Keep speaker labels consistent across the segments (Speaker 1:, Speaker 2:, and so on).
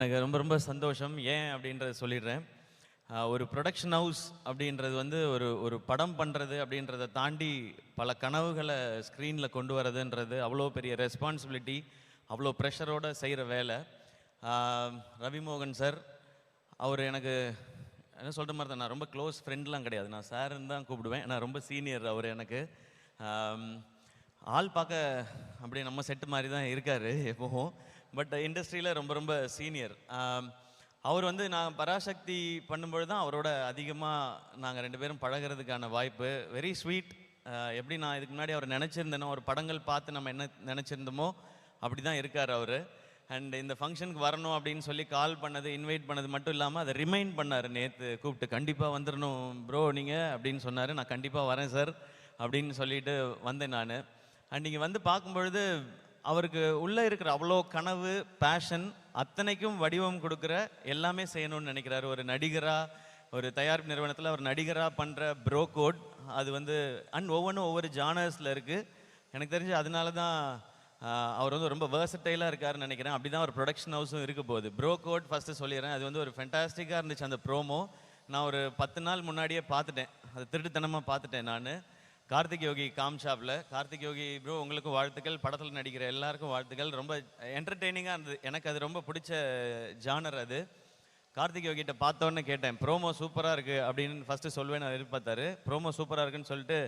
Speaker 1: எனக்கு ரொம்ப ரொம்ப சந்தோஷம். ஏன் அப்படின்றத சொல்லிடுறேன். ஒரு ப்ரொடக்ஷன் ஹவுஸ் அப்படின்றது வந்து ஒரு ஒரு படம் பண்ணுறது அப்படின்றத தாண்டி பல கனவுகளை ஸ்க்ரீனில் கொண்டு வரதுன்றது அவ்வளோ பெரிய ரெஸ்பான்சிபிலிட்டி, அவ்வளோ ப்ரெஷரோடு செய்கிற வேலை. ரவிமோகன் சார், அவர் எனக்கு என்ன சொல்கிற மாதிரி தான், நான் ரொம்ப க்ளோஸ் ஃப்ரெண்ட்லாம் கிடையாது, நான் சாருன்னு தான் கூப்பிடுவேன். நான் ரொம்ப சீனியர் அவர் எனக்கு. ஆள் பார்க்க அப்படியே நம்ம செட்டு மாதிரி தான் இருக்கார் எப்போவும். பட் இண்டஸ்ட்ரியில் ரொம்ப ரொம்ப சீனியர். அவர் வந்து நான் பராசக்தி பண்ணும்பொழுது தான் அவரோட அதிகமாக நாங்கள் ரெண்டு பேரும் பழகிறதுக்கான வாய்ப்பு. Very sweet. எப்படி நான் இதுக்கு முன்னாடி அவர் நினச்சிருந்தேனோ, ஒரு படங்கள் பார்த்து நம்ம என்ன நினச்சிருந்தோமோ அப்படி தான் இருக்கார் அவர். அண்ட் இந்த ஃபங்க்ஷனுக்கு வரணும் அப்படின்னு சொல்லி கால் பண்ணது, இன்வைட் பண்ணது மட்டும் இல்லாமல் அதை ரிமைண்ட் பண்ணார். நேற்று கூப்பிட்டு கண்டிப்பாக வந்துடணும் ப்ரோ நீங்கள் அப்படின்னு சொன்னார். நான் கண்டிப்பாக வரேன் சார் அப்படின்னு சொல்லிட்டு வந்தேன் நான். அண்ட் நீங்கள் வந்து பார்க்கும்பொழுது அவருக்கு உள்ளே இருக்கிற அவ்வளோ கனவு, பேஷன் அத்தனைக்கும் வடிவம் கொடுக்குற, எல்லாமே செய்யணும்னு நினைக்கிறாரு. ஒரு நடிகராக, ஒரு தயாரிப்பு நிறுவனத்தில் ஒரு நடிகராக பண்ணுற ப்ரோ கோட் அது வந்து அண்ட் ஒவ்வொன்றும் ஒவ்வொரு ஜானர்ஸில் இருக்குது. எனக்கு தெரிஞ்சு அதனால தான் அவர் வந்து ரொம்ப வேர்சட்டைலாக இருக்காருன்னு நினைக்கிறேன். அப்படி தான் ஒரு ப்ரொடக்ஷன் ஹவுஸும் இருக்க போகுது. ப்ரோ கோட் ஃபஸ்ட்டு சொல்லிடுறேன், அது வந்து ஒரு ஃபென்டாஸ்டிக்காக இருந்துச்சு அந்த ப்ரோமோ. நான் ஒரு 10 நாள் முன்னாடியே பார்த்துட்டேன், அது திருட்டுத்தனமாக பார்த்துட்டேன் நான். கார்த்திக் யோகி காம்ஷாப்பில். கார்த்திக் யோகி ப்ரோ உங்களுக்கும் வாழ்த்துக்கள், படத்தில் நடிக்கிற எல்லாருக்கும் வாழ்த்துக்கள். ரொம்ப என்டர்டெய்னிங்காக இருந்தது, எனக்கு அது ரொம்ப பிடிச்ச ஜானர் அது. கார்த்திக் யோகிட்ட பார்த்தோன்னே கேட்டேன், ப்ரோமோ சூப்பராக இருக்குது அப்படின்னு ஃபஸ்ட்டு சொல்வேன்னு எதிர்பார்த்தாரு. ப்ரோமோ சூப்பராக இருக்குன்னு சொல்லிட்டு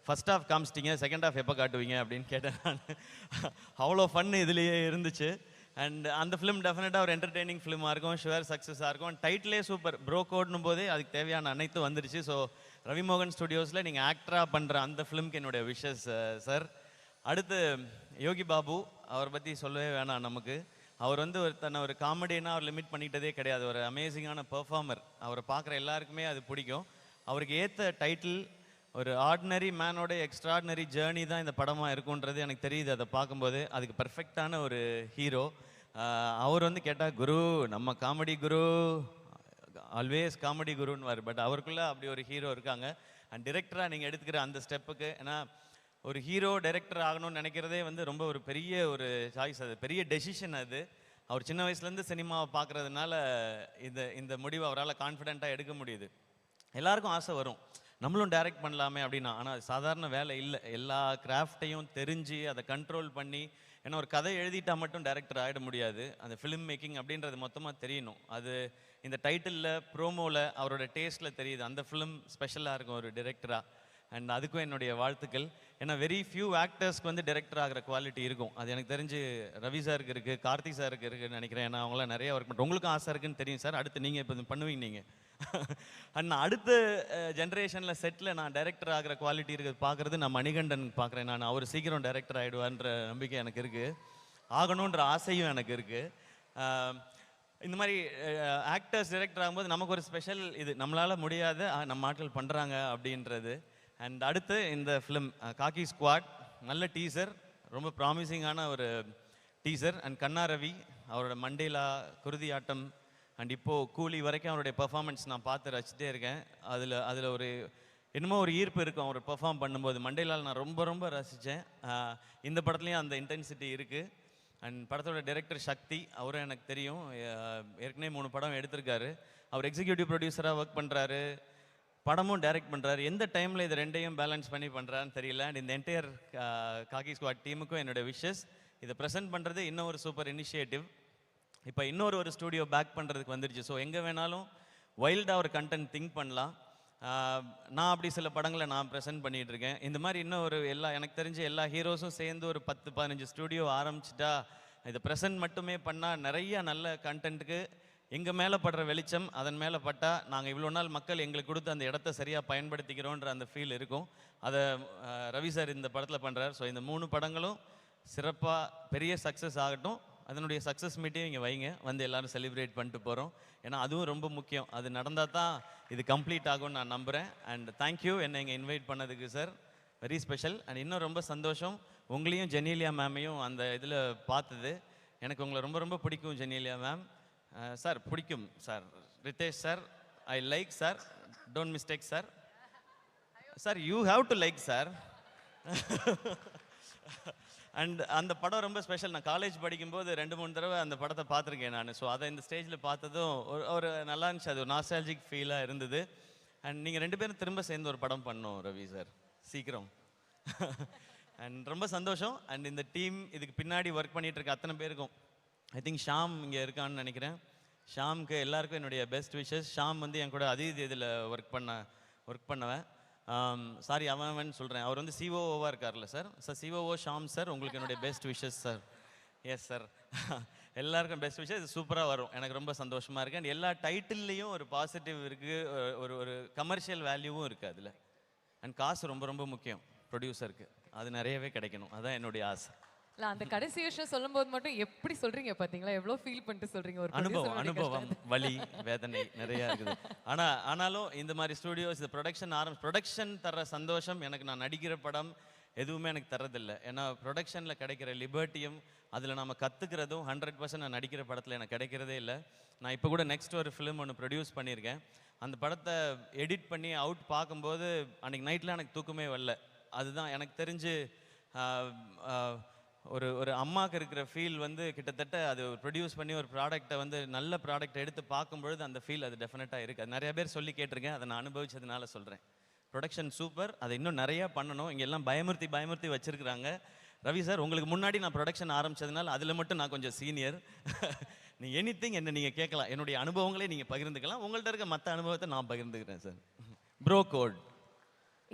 Speaker 1: ஃபஸ்ட் ஹாஃப் காமிச்சிட்டிங்க, செகண்ட் ஹாஃப் எப்போ காட்டுவீங்க அப்படின்னு கேட்டேன் நான். அவ்வளோ ஃபன் இதுலேயே இருந்துச்சு. அண்ட் அந்த ஃபிலிம் டெஃபினட்டாக ஒரு என்டர்டெய்னிங் ஃபிலிமாக இருக்கும், ஷுவர் சக்ஸஸாக இருக்கும். டைட்டிலே சூப்பர், ப்ரோ கோட்னும் போதே அதுக்கு தேவையான அனைத்து வந்துருச்சு. ஸோ ரவிமோகன் ஸ்டுடியோஸில் நீங்கள் ஆக்டராக பண்ணுற அந்த ஃபிலிம்க்கு என்னுடைய விஷஸ் சார். அடுத்து யோகி பாபு, அவரை பற்றி சொல்லவே வேணாம் நமக்கு. அவர் வந்து தன்னை ஒரு காமெடினா அவர் லிமிட் பண்ணிக்கிட்டதே கிடையாது. ஒரு அமேசிங்கான பெர்ஃபார்மர். அவரை பார்க்குற எல்லாருக்குமே அது பிடிக்கும். அவருக்கு ஏற்ற டைட்டில் ஒரு ஆர்டினரி மேனோட எக்ஸ்ட்ராடினரி ஜேர்னி தான் இந்த படமாக இருக்குன்றது எனக்கு தெரியுது. அதை பார்க்கும்போது அதுக்கு பர்ஃபெக்டான ஒரு ஹீரோ. அவர் வந்து கேட்டால் குரு, நம்ம காமெடி குரு, ஆல்வேஸ் காமெடி குருன்னுவார். பட் அவருக்குள்ளே அப்படி ஒரு ஹீரோ இருக்காங்க. அண்ட் டிரெக்டராக நீங்கள் எடுத்துக்கிற அந்த ஸ்டெப்புக்கு, ஏன்னா ஒரு ஹீரோ டைரக்டர் ஆகணும்னு நினைக்கிறதே வந்து ரொம்ப ஒரு பெரிய ஒரு சாய்ஸ், அது பெரிய டெசிஷன் அது. அவர் சின்ன வயசுலேருந்து சினிமாவை பார்க்குறதுனால இந்த முடிவை அவரால் கான்ஃபிடென்ட்டாக எடுக்க முடியுது. எல்லாருக்கும் ஆசை வரும், நம்மளும் டைரக்ட் பண்ணலாமே அப்படின்னா. ஆனால் அது சாதாரண வேலை இல்லை. எல்லா கிராஃப்டையும் தெரிஞ்சு அதை கண்ட்ரோல் பண்ணி, ஏன்னா ஒரு கதை எழுதிட்டால் மட்டும் டைரக்டர் ஆகிட முடியாது. அந்த ஃபிலிம் மேக்கிங் அப்படின்றது மொத்தமாக தெரியணும். அது இந்த டைட்டிலில், ப்ரோமோவில், அவரோட டேஸ்ட்டில் தெரியுது. அந்த ஃபிலிம் ஸ்பெஷலாக இருக்கும் ஒரு டைரக்டராக. அண்ட் அதுக்கும் என்னுடைய வாழ்த்துக்கள். ஏன்னா வெரி ஃபியூ ஆக்டர்ஸ்க்கு வந்து டைரக்டர் ஆகிற குவாலிட்டி இருக்கும். அது எனக்கு தெரிஞ்சு ரவி சாருக்கு இருக்குது, கார்த்திக் சாருக்கு இருக்குதுன்னு நினைக்கிறேன். ஏன்னா அவங்களாம் நிறைய ஒர்க் பண்ணுறோம். உங்களுக்கும் ஆசை இருக்குன்னு தெரியும் சார். அடுத்து நீங்கள் இப்போ பண்ணுவீங்க நீங்கள். அண்ட் அடுத்த ஜென்ரேஷனில் செட்டில் நான் டைரக்டர் ஆகிற குவாலிட்டி இருக்குது பார்க்குறது நான் மணிகண்டன் பார்க்குறேன். நான் அவர் சீக்கிரம் டைரக்டர் ஆகிடுவான்ற நம்பிக்கை எனக்கு இருக்குது, ஆகணுன்ற ஆசையும் எனக்கு இருக்குது. இந்த மாதிரி ஆக்டர்ஸ் டைரக்டர் ஆகும்போது நமக்கு ஒரு ஸ்பெஷல், இது நம்மளால் முடியாத நம்ம ஆட்கள் பண்ணுறாங்க அப்படின்றது. அண்ட் அடுத்து இந்த ஃபிலிம் காக்கி ஸ்குவாட், நல்ல டீசர், ரொம்ப ப்ராமிசிங்கான ஒரு டீசர். அண்ட் கண்ணா ரவி, அவரோட மண்டேலா, குருதி ஆட்டம், அண்ட் இப்போது கூலி வரைக்கும் அவருடைய பெர்ஃபார்மன்ஸ் நான் பார்த்து ரசிச்சிட்டே இருக்கேன். அதில் ஒரு என்னமோ ஒரு ஈர்ப்பு இருக்கும் அவர் பெர்ஃபார்ம் பண்ணும்போது. மண்டேலால் நான் ரொம்ப ரொம்ப ரசித்தேன். இந்த படத்துலேயும் அந்த இன்டென்சிட்டி இருக்குது. அண்ட் படத்தோட டைரக்டர் சக்தி, அவரும் எனக்கு தெரியும், ஏற்கனவே 3 படம் எடுத்திருக்காரு. அவர் எக்ஸிக்யூட்டிவ் ப்ரொடியூசராக ஒர்க் பண்ணுறாரு, படமும் டைரக்ட் பண்ணுறாரு. எந்த டைமில் இது ரெண்டையும் பேலன்ஸ் பண்ணி பண்ணுறான்னு தெரியல. அண்ட் இந்த என்டையர் காக்கி ஸ்குவாட் டீமுக்கும் என்னோட விஷஸ். இதை ப்ரெசென்ட் பண்ணுறது இன்னும் ஒரு சூப்பர் இனிஷியேட்டிவ். இப்போ இன்னொரு ஸ்டூடியோ பேக் பண்ணுறதுக்கு வந்துடுச்சு. ஸோ எங்கே வேணாலும் வைல்டாக ஒரு கண்டென்ட் திங்க் பண்ணலாம். நான் அப்படி சில படங்களை நான் ப்ரெசென்ட் பண்ணிகிட்ருக்கேன். இந்த மாதிரி எனக்கு தெரிஞ்ச எல்லா ஹீரோஸும் சேர்ந்து ஒரு 10-15 ஸ்டூடியோ ஆரம்பிச்சிட்டா, இதை ப்ரெசென்ட் மட்டுமே பண்ணால் நிறைய நல்ல கண்டென்ட்டுக்கு எங்கள் மேலே படுற வெளிச்சம் அதன் மேலே பட்டால், நாங்கள் இவ்வளோ நாள் மக்கள் எங்களுக்கு கொடுத்து அந்த இடத்த சரியாக பயன்படுத்திக்கிறோன்ற அந்த ஃபீல் இருக்கும். அதை ரவி சார் இந்த படத்தில் பண்ணுறார். ஸோ இந்த 3 படங்களும் சிறப்பாக பெரிய சக்ஸஸ் ஆகட்டும். அதனுடைய சக்ஸஸ் மீட்டையும் இங்கே வைங்க, வந்து எல்லோரும் செலிப்ரேட் பண்ணிட்டு போகிறோம். ஏன்னா அதுவும் ரொம்ப முக்கியம். அது நடந்தால் தான் இது கம்ப்ளீட் ஆகும்னு நான் நம்புகிறேன். அண்ட் தேங்க்யூ என்னை இங்கே இன்வைட் பண்ணதுக்கு சார், வெரி ஸ்பெஷல். அண்ட் இன்னும் ரொம்ப சந்தோஷம் உங்களையும் ஜெனீலியா மேமையும் அந்த இதில் பார்த்தது. எனக்கு உங்களை ரொம்ப ரொம்ப பிடிக்கும் ஜெனீலியா மேம். சார் பிடிக்கும் sir. Ritesh sir, I like sir, don't mistake sir. Sir you have to like sir. And அந்த படம் ரொம்ப ஸ்பெஷல். நான் காலேஜ் படிக்கும்போது 2-3 தடவை அந்த படத்தை பார்த்துருக்கேன் நான். ஸோ அதை இந்த ஸ்டேஜில் பார்த்ததும் ஒரு நல்லா இருந்துச்சு. அது ஒரு நாஸ்டாலஜிக் ஃபீலாக இருந்தது. அண்ட் நீங்கள் 2 பேரும் திரும்ப சேர்ந்து ஒரு படம் பண்ணோம் ரவி சார், சீக்கிரம். அண்ட் ரொம்ப சந்தோஷம். அண்ட் இந்த டீம் இதுக்கு பின்னாடி ஒர்க் பண்ணிட்டு இருக்க அத்தனை பேருக்கும், ஐ திங்க் ஷாம் இங்கே இருக்கான்னு நினைக்கிறேன். ஷாம்க்கு எல்லாருக்கும் என்னுடைய பெஸ்ட் விஷஸ். ஷாம் வந்து என் கூட அதீத் இதில் ஒர்க் பண்ணவன். சாரி அவன் சொல்கிறேன். அவர் வந்து சிஓஓவாக இருக்கார்ல சார். சிஓஓ ஷாம் சார், உங்களுக்கு என்னுடைய best wishes sir. Yes sir. எல்லாருக்கும் பெஸ்ட் விஷயம். இது சூப்பராக வரும். எனக்கு ரொம்ப சந்தோஷமாக இருக்குது. அண்ட் எல்லா டைட்டில்லையும் ஒரு பாசிட்டிவ் இருக்குது, ஒரு கமர்ஷியல் வேல்யூவும் இருக்குது அதில். அண்ட் காசு ரொம்ப ரொம்ப முக்கியம் ப்ரொடியூசருக்கு. அது நிறையவே கிடைக்கணும். அதான் என்னுடைய ஆசை.
Speaker 2: இல்ல அந்த கடைசி விஷயம் சொல்லும்போது மட்டும் எப்படி சொல்றீங்க பாத்தீங்களா? எவ்வளவு ஃபீல் பண்ணிட்டு சொல்றீங்க. ஒரு
Speaker 1: அனுபவம், வலி, வேதனை நிறைய இருக்குது. ஆனாலும் இந்த மாதிரி ஸ்டுடியோஸ், இந்த ப்ரொடக்ஷன் தர்ற சந்தோஷம் எனக்கு நான் நடிக்கிற படம் எதுவுமே எனக்கு தரதில்லை. ஏன்னா ப்ரொடக்ஷனில் கிடைக்கிற லிபர்ட்டியும் அதில் நம்ம கற்றுக்கிறதும் 100% நான் நடிக்கிற படத்தில் எனக்கு கிடைக்கிறதே இல்லை. நான் இப்போ கூட நெக்ஸ்ட் ஒரு ஃபிலிம் ஒன்று ப்ரொடியூஸ் பண்ணியிருக்கேன். அந்த படத்தை எடிட் பண்ணி அவுட் பார்க்கும்போது அன்றைக்கி நைட்டில் எனக்கு தூக்கமே வரல. அதுதான் எனக்கு தெரிஞ்சு ஒரு அம்மாவுக்கு இருக்கிற ஃபீல் வந்து கிட்டத்தட்ட அது ப்ரொடியூஸ் பண்ணி ஒரு ப்ராடக்டை வந்து நல்ல ப்ராடக்டை எடுத்து பார்க்கும்பொழுது அந்த ஃபீல் அது டெஃபினட்டாக இருக்குது. அது நிறைய பேர் சொல்லி கேட்டிருக்கேன். அதை நான் அனுபவிச்சதுனால சொல்கிறேன். Production super. அதை இன்னும் நிறையா பண்ணணும். இங்கே எல்லாம் பயமுறுத்தி வச்சுருக்குறாங்க. ரவி சார், உங்களுக்கு முன்னாடி நான் ப்ரொடக்ஷன் ஆரம்பித்ததுனால அதில் மட்டும் நான் கொஞ்சம் சீனியர். நீ எனிதிங் என்ன நீங்கள் கேட்கலாம். என்னுடைய அனுபவங்களே நீங்கள் பகிர்ந்துக்கலாம். உங்கள்கிட்ட இருக்க மற்ற அனுபவத்தை நான் பகிர்ந்துக்கிறேன் சார். ப்ரோ கோட்,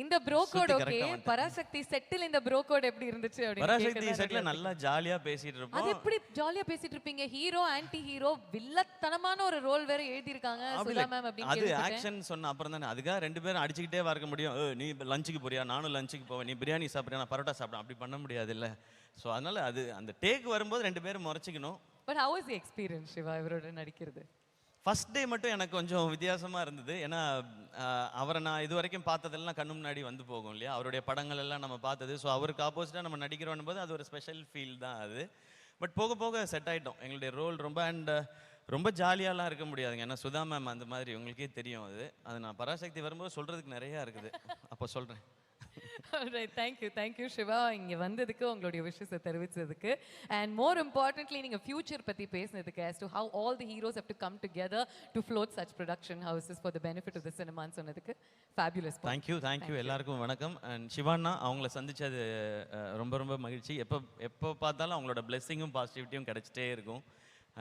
Speaker 2: இந்த ப்ரோ கோட் ஓகே. பராசக்தி செட்டில் இந்த ப்ரோ கோட் எப்படி இருந்துச்சு அப்படி?
Speaker 1: பராசக்தி செட்ல நல்லா ஜாலியா பேசிட்டு இருப்போம்.
Speaker 2: அது எப்படி ஜாலியா பேசிட்டு இருப்பீங்க? ஹீரோ ஆன்டி ஹீரோ வில்லத்தனமான ஒரு ரோல் வேற எழுதி இருக்காங்க சுதா மேம் அப்படினு.
Speaker 1: அது ஆக்ஷன் சொன்ன அப்புறம் தானே. அதுக்காக 2 பேரும் அடிச்சிட்டே வரக்க முடியும். நீ லஞ்சுக்கு போறியா, நானும் லஞ்சுக்கு போவேன், நீ பிரியாணி சாப்பிடுறியா, நான் பரோட்டா சாப்பிடுறேன், அப்படி பண்ண முடியாது இல்ல. ஸோ அதனால அது அந்த டேக் வரும்போது 2 பேரும் முறைச்சிக்கணும்.
Speaker 2: But how was the experience Siva இவரோட நடிக்கிறது?
Speaker 1: ஃபர்ஸ்ட் டே மட்டும் எனக்கு கொஞ்சம் வித்தியாசமாக இருந்தது. ஏன்னா அவரை நான் இது வரைக்கும் பார்த்ததெல்லாம் கண்ணு முன்னாடி வந்து போகும் இல்லையா, அவருடைய படங்கள் எல்லாம் நம்ம பார்த்தது. ஸோ அவருக்கு ஆப்போசிட்டாக நம்ம நடிக்கிறோம் போது அது ஒரு ஸ்பெஷல் ஃபீல் தான் அது. பட் போக போக செட் ஆகிட்டோம். எங்களுடைய ரோல் ரொம்ப ரொம்ப ஜாலியாலாம் இருக்க முடியாதுங்க. ஏன்னா சுதா மேம் அந்த மாதிரி உங்களுக்கே தெரியும். அது நான் பராசக்தி வரும்போது சொல்கிறதுக்கு நிறையா இருக்குது. அப்போ சொல்கிறேன்.
Speaker 2: Thank you சிவா, இங்க வந்ததுக்கு, உங்களுடைய விஷயத்தை தெரிவிச்சதுக்கு. அண்ட் மோர் இம்பார்ட்டன்ட்லி நீங்க ஃபியூச்சர் பத்தி பேசினதுக்கு, as to how all the heroes have to come together to float such production houses for the benefit of the cinema ன்னு சொன்னதுக்கு fabulous.
Speaker 1: Thank you எல்லாருக்கும் வணக்கம். அண்ட் சிவானா அவங்கள சந்திச்சது ரொம்ப ரொம்ப மகிழ்ச்சி. எப்போ பார்த்தாலும் அவங்களோட பிளெஸிங்கும் பாசிட்டிவிட்டியும் கிடைச்சிட்டே இருக்கும்.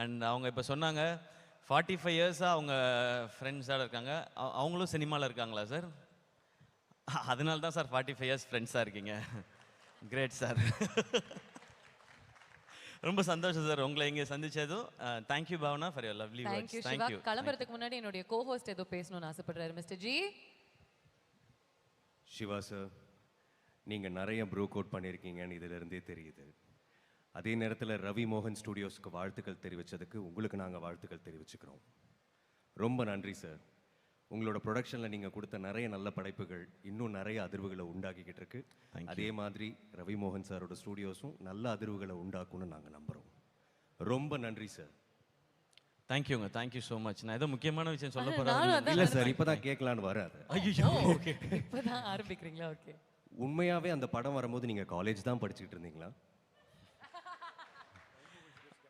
Speaker 1: அண்ட் அவங்க இப்போ சொன்னாங்க 45 இயர்ஸாக அவங்க ஃப்ரெண்ட்ஸாக இருக்காங்க. அவங்களும் சினிமாவில் இருக்காங்களா சார்? அதனால தான் சார் 45 இயர்ஸ் ஃப்ரெண்ட்ஸாக இருக்கீங்க. Great sir. ரொம்ப சந்தோஷம் சார் உங்களை இங்கே சந்திச்சதும். Thank you Bhavana for your lovely words. Thank you.
Speaker 2: கிளம்புறதுக்கு முன்னாடி என்னுடைய கோஹோஸ்ட் ஏதோ பேசணும்னு ஆசைப்படுறாரு. Mister G.
Speaker 3: சிவா சார், நீங்கள் நிறைய ப்ரோ கோட் பண்ணியிருக்கீங்கன்னு இதிலிருந்தே தெரியுது. அதே நேரத்தில் ரவி மோகன் ஸ்டுடியோஸ்க்கு வாழ்த்துக்கள் தெரிவித்ததுக்கு உங்களுக்கு நாங்கள் வாழ்த்துக்கள் தெரிவிச்சுக்கிறோம். ரொம்ப நன்றி சார். உங்களோட ப்ரொடக்ஷனில் நீங்கள் கொடுத்த நிறைய நல்ல படைப்புகள் இன்னும் நிறைய அதிர்வுகளை உண்டாக்கிக்கிட்டு இருக்கு. அதே மாதிரி ரவி மோகன் சாரோட ஸ்டூடியோஸும் நல்ல அதிர்வுகளை உண்டாக்கும்னு நாங்கள் நம்புகிறோம். ரொம்ப நன்றி சார்.
Speaker 1: தேங்க்யூங்க. Thank you so much. நான் ஏதோ முக்கியமான விஷயம் சொல்ல போகிறேன்.
Speaker 3: இல்லை சார், இப்போ தான் கேட்கலான்னு வராது.
Speaker 1: ஐயோ, ஓகே,
Speaker 2: இப்போ தான் ஆரம்பிக்கிறீங்களா? ஓகே.
Speaker 3: உண்மையாகவே அந்த படம் வரும்போது நீங்கள் காலேஜ் தான் படிச்சுக்கிட்டு இருந்தீங்களா?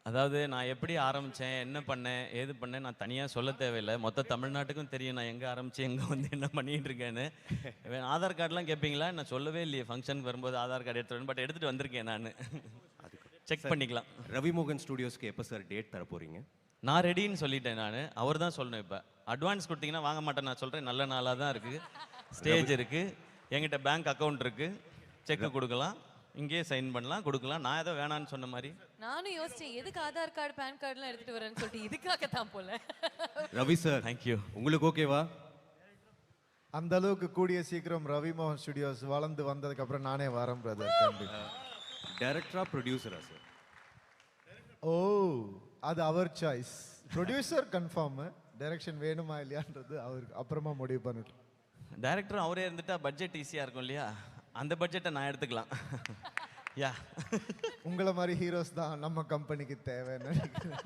Speaker 1: அதாவது நான் எப்படி ஆரம்பித்தேன், என்ன பண்ணேன், ஏது பண்ணேன் நான் தனியாக சொல்ல தேவையில்லை. மொத்த தமிழ்நாட்டுக்கும் தெரியும் நான் எங்கே ஆரம்பித்து எங்கே வந்து என்ன பண்ணிகிட்டு இருக்கேன்னு. ஆதார் கார்டெலாம் கேட்பீங்களா? நான் சொல்லவே இல்லையே. ஃபங்க்ஷனுக்கு வரும்போது ஆதார் கார்டு எடுத்துகிட்டு பட் எடுத்துகிட்டு வந்திருக்கேன் நான். செக் பண்ணிக்கலாம்.
Speaker 3: ரவி மோகன் ஸ்டுடியோஸ்க்கு எப்போ சார் டேட் தர போகிறீங்க?
Speaker 1: நான் ரெடின்னு சொல்லிட்டேன். நான் அவர் தான் சொல்லணும். இப்போ அட்வான்ஸ் கொடுத்தீங்கன்னா வாங்க மாட்டேன். நான் சொல்கிறேன், நல்ல நாளாக தான் இருக்குது. ஸ்டேஜ் இருக்குது, என்கிட்ட பேங்க் அக்கௌண்ட் இருக்குது, செக்கு கொடுக்கலாம், இங்கே சைன் பண்ணலாம், கொடுக்கலாம். நான் ஏதோ வேணான்னு சொன்ன மாதிரி
Speaker 2: நானும் யோசிச்சேன், எதுக்கு ஆதார் கார்டு பேன் கார்டுலாம் எடுத்துட்டு வரேன்னு சொல்லிட்டு இதுக்காக தான் போல.
Speaker 3: Ravi sir,
Speaker 1: thank you.
Speaker 3: உங்களுக்கு ஓகேவா?
Speaker 4: அந்த அளவுக்கு கூடிய சீக்கிரம் ரவி மோகன் ஸ்டுடியோஸ் வளர்ந்து வந்ததுக்கு அப்புறம் நானே வரேன் பிரதர்.
Speaker 3: டைரக்டரா ப்ரொடியூசரா சார்?
Speaker 4: ஓ, அது அவர் சாய்ஸ். ப்ரொடியூசர் கன்ஃபார்ம், டைரக்ஷன் வேணுமா இல்லையான்றது அவருக்கு அப்புறமா முடிவு பண்ணிட்டோம்.
Speaker 1: டைரக்டர் அவரே இருந்துட்டா பட்ஜெட் ஈஸியாக இருக்கும் இல்லையா? அந்த பட்ஜெட்டை நான் எடுத்துக்கலாம். யா,
Speaker 4: உங்களை மாதிரி ஹீரோஸ் தான் நம்ம கம்பெனிக்கு தேவைன்னு நினைக்கிறேன்.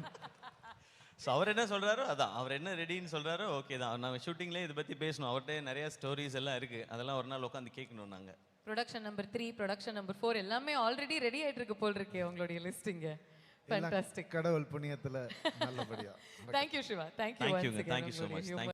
Speaker 1: ஸோ அவர் என்ன சொல்கிறாரோ அதான், அவர் என்ன ரெடின்னு சொல்கிறாரோ ஓகே தான். நாங்கள் ஷூட்டிங்லேயே இதை பற்றி பேசணும். அவர்கிட்ட நிறைய ஸ்டோரிஸ் எல்லாம் இருக்குது. அதெல்லாம் ஒரு நாள் உட்காந்து கேட்கணும் நாங்கள்.
Speaker 2: ப்ரொடக்ஷன் நம்பர் 3, ப்ரொடக்ஷன் நம்பர் 4 எல்லாமே ஆல்ரெடி ரெடி ஆயிட்டு இருக்கு போல் இருக்கே உங்களுடைய லிஸ்டிங்க.
Speaker 4: எல்லாம்
Speaker 2: ஃபேண்டாஸ்டிக்.
Speaker 4: கடவுள் புண்ணியத்துல நல்லபடியா.
Speaker 2: Thank you Siva. Thank you
Speaker 1: Thank you,
Speaker 2: once again
Speaker 1: thank you so
Speaker 2: உங்களுடைய
Speaker 1: much.
Speaker 2: humor.
Speaker 1: Thank